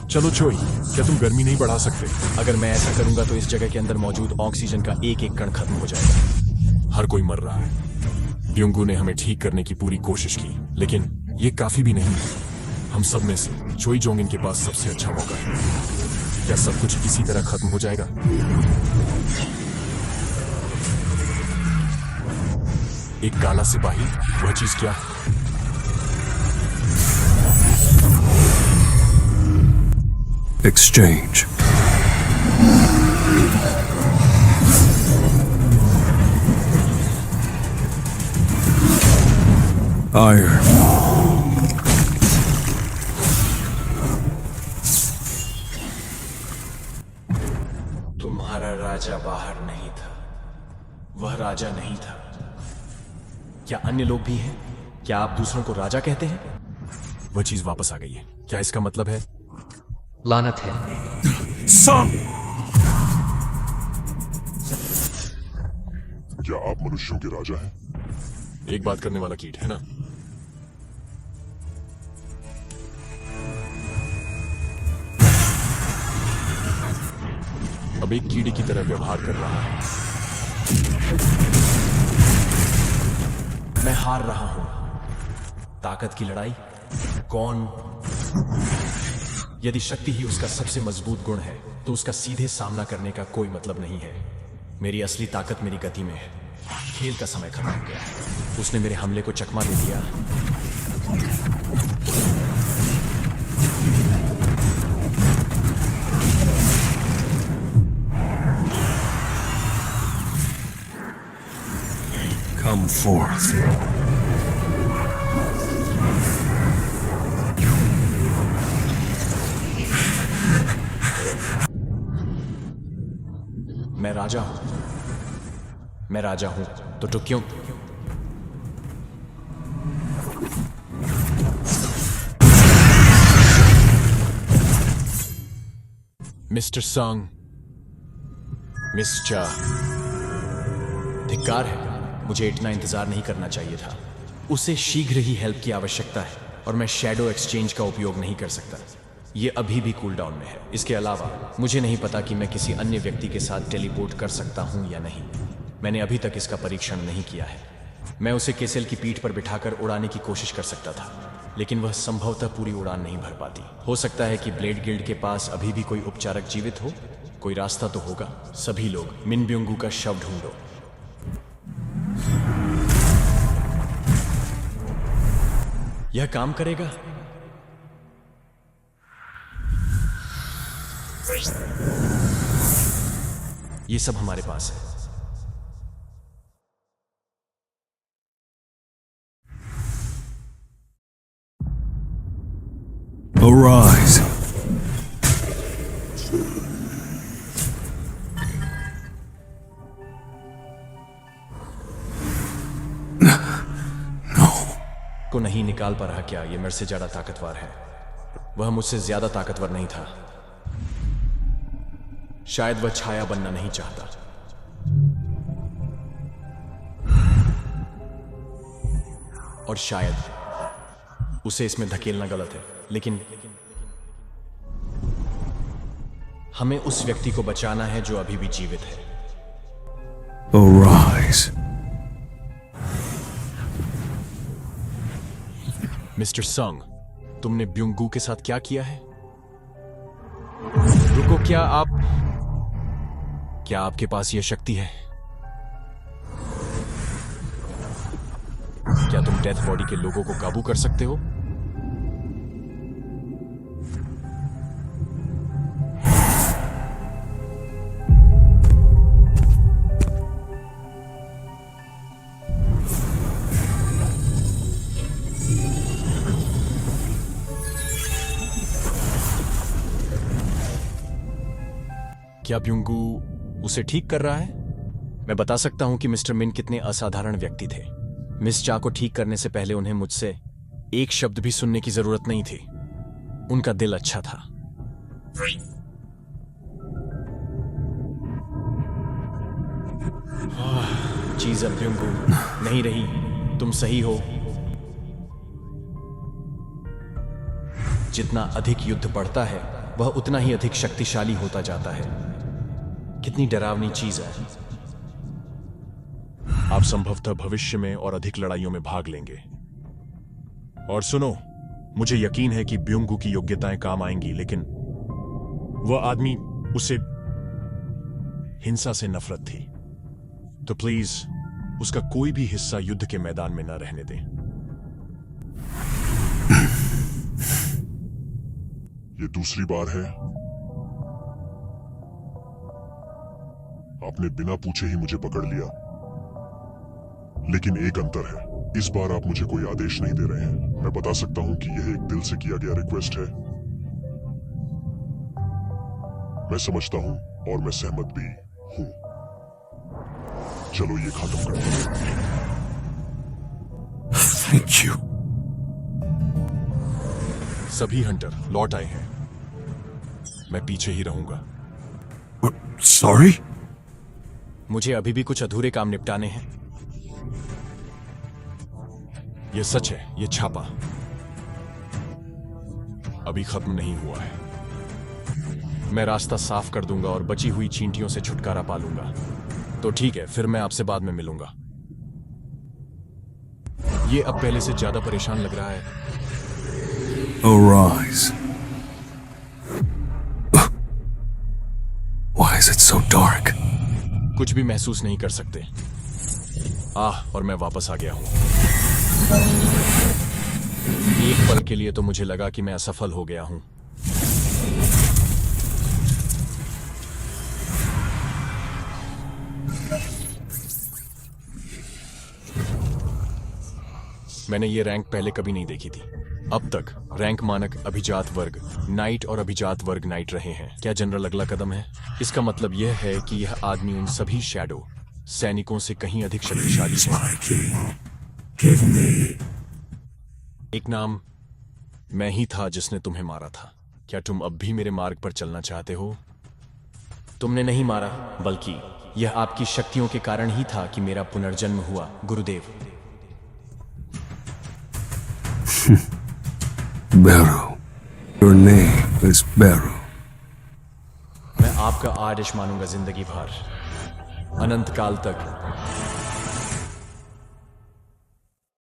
चलो चोई, क्या तुम गर्मी नहीं बढ़ा सकते? अगर मैं ऐसा करूंगा तो इस जगह के अंदर मौजूद ऑक्सीजन का एक एक कण खत्म हो जाएगा। हर कोई मर रहा है। ब्युंगू ने हमें ठीक करने की पूरी कोशिश की, लेकिन ये काफी भी नहीं है। हम सब में से चोई जोंगिन के पास सबसे अच्छा मौका है। क्या सब कुछ इसी तरह खत्म हो जाएगा? एक काला सिपाही, वह चीज क्या है? Exchange. Iron. तुम्हारा राजा बाहर नहीं था, वह राजा नहीं था। क्या अन्य लोग भी हैं? क्या आप दूसरों को राजा कहते हैं? वह चीज वापस आ गई है। क्या इसका मतलब है? लानत है। Some. क्या आप मनुष्यों के राजा हैं? एक बात करने वाला कीट है ना? अब एक कीड़े की तरह व्यवहार कर रहा है। मैं हार रहा हूं। ताकत की लड़ाई? कौन? यदि शक्ति ही उसका सबसे मजबूत गुण है तो उसका सीधे सामना करने का कोई मतलब नहीं है। मेरी असली ताकत मेरी गति में है। खेल का समय खत्म हो गया। उसने मेरे हमले को चकमा दे दिया। Come forth. मैं राजा हूं। मैं राजा हूं तो क्यों? मिस्टर संग, मिस चा, धिक्कार है। मुझे इतना इंतजार नहीं करना चाहिए था। उसे शीघ्र ही हेल्प की आवश्यकता है और मैं शैडो एक्सचेंज का उपयोग नहीं कर सकता। ये अभी भी कूल डाउन में है। इसके अलावा मुझे नहीं पता कि मैं किसी अन्य व्यक्ति के साथ टेलीपोर्ट कर सकता हूं या नहीं। मैंने अभी तक इसका परीक्षण नहीं किया है। मैं उसे केसेल की पीठ पर बिठाकर उड़ाने की कोशिश कर सकता था, लेकिन वह संभवतः पूरी उड़ान नहीं भर पाती। हो सकता है कि ब्लेड गिल्ड के पास अभी भी कोई उपचारक जीवित हो। कोई रास्ता तो होगा। सभी लोग मिन ब्युंगू का शव ढूंढो। यह काम करेगा? ये सब हमारे पास है। Arise. को नहीं निकाल पा रहा क्या? ये मेरे से ज्यादा ताकतवर है। वह मुझसे ज्यादा ताकतवर नहीं था। शायद वह छाया बनना नहीं चाहता। और शायद उसे इसमें धकेलना गलत है, लेकिन हमें उस व्यक्ति को बचाना है जो अभी भी जीवित है। Arise. मिस्टर संग, तुमने ब्युंगू के साथ क्या किया है? रुको, क्या आपके पास यह शक्ति है? क्या तुम डेथ बॉडी के लोगों को काबू कर सकते हो? क्या ब्युंगू उसे ठीक कर रहा है? मैं बता सकता हूं कि मिस्टर मिन कितने असाधारण व्यक्ति थे। मिस चा को ठीक करने से पहले उन्हें मुझसे एक शब्द भी सुनने की जरूरत नहीं थी। उनका दिल अच्छा था। चीज अब ब्युंगू नहीं रही। तुम सही हो। जितना अधिक युद्ध बढ़ता है वह उतना ही अधिक शक्तिशाली होता जाता है। कितनी डरावनी चीज है। आप संभवतः भविष्य में और अधिक लड़ाइयों में भाग लेंगे। और सुनो, मुझे यकीन है कि ब्योंगू की योग्यताएं काम आएंगी, लेकिन वह आदमी, उसे हिंसा से नफरत थी। तो प्लीज उसका कोई भी हिस्सा युद्ध के मैदान में न रहने दें। ये दूसरी बार है आपने बिना पूछे ही मुझे पकड़ लिया, लेकिन एक अंतर है, इस बार आप मुझे कोई आदेश नहीं दे रहे हैं। मैं बता सकता हूं कि यह एक दिल से किया गया रिक्वेस्ट है। मैं समझता हूं और मैं सहमत भी हूं। चलो ये खत्म करते हैं। Thank you. सभी हंटर लौट आए हैं। मैं पीछे ही रहूंगा। Sorry? मुझे अभी भी कुछ अधूरे काम निपटाने हैं। यह सच है, यह छापा अभी खत्म नहीं हुआ है। मैं रास्ता साफ कर दूंगा और बची हुई चींटियों से छुटकारा पा लूंगा। तो ठीक है, फिर मैं आपसे बाद में मिलूंगा। ये अब पहले से ज्यादा परेशान लग रहा है। Arise. Why is it so dark? कुछ भी महसूस नहीं कर सकते। और मैं वापस आ गया हूं। एक पल के लिए तो मुझे लगा कि मैं असफल हो गया हूं। मैंने ये रैंक पहले कभी नहीं देखी थी। अब तक रैंक मानक अभिजात वर्ग नाइट और अभिजात वर्ग नाइट रहे हैं। क्या जनरल अगला कदम है? इसका मतलब यह है कि यह आदमी उन सभी शैडो सैनिकों से कहीं अधिक शक्तिशाली है। एक नाम मैं ही था जिसने तुम्हें मारा था। क्या तुम अब भी मेरे मार्ग पर चलना चाहते हो? तुमने नहीं मारा, बल्कि यह आपकी शक्तियों के कारण ही था कि मेरा पुनर्जन्म हुआ, गुरुदेव। Barrow. Your name is Barrow. मैं आपका आदेश मानूंगा जिंदगी भर, अनंत काल तक।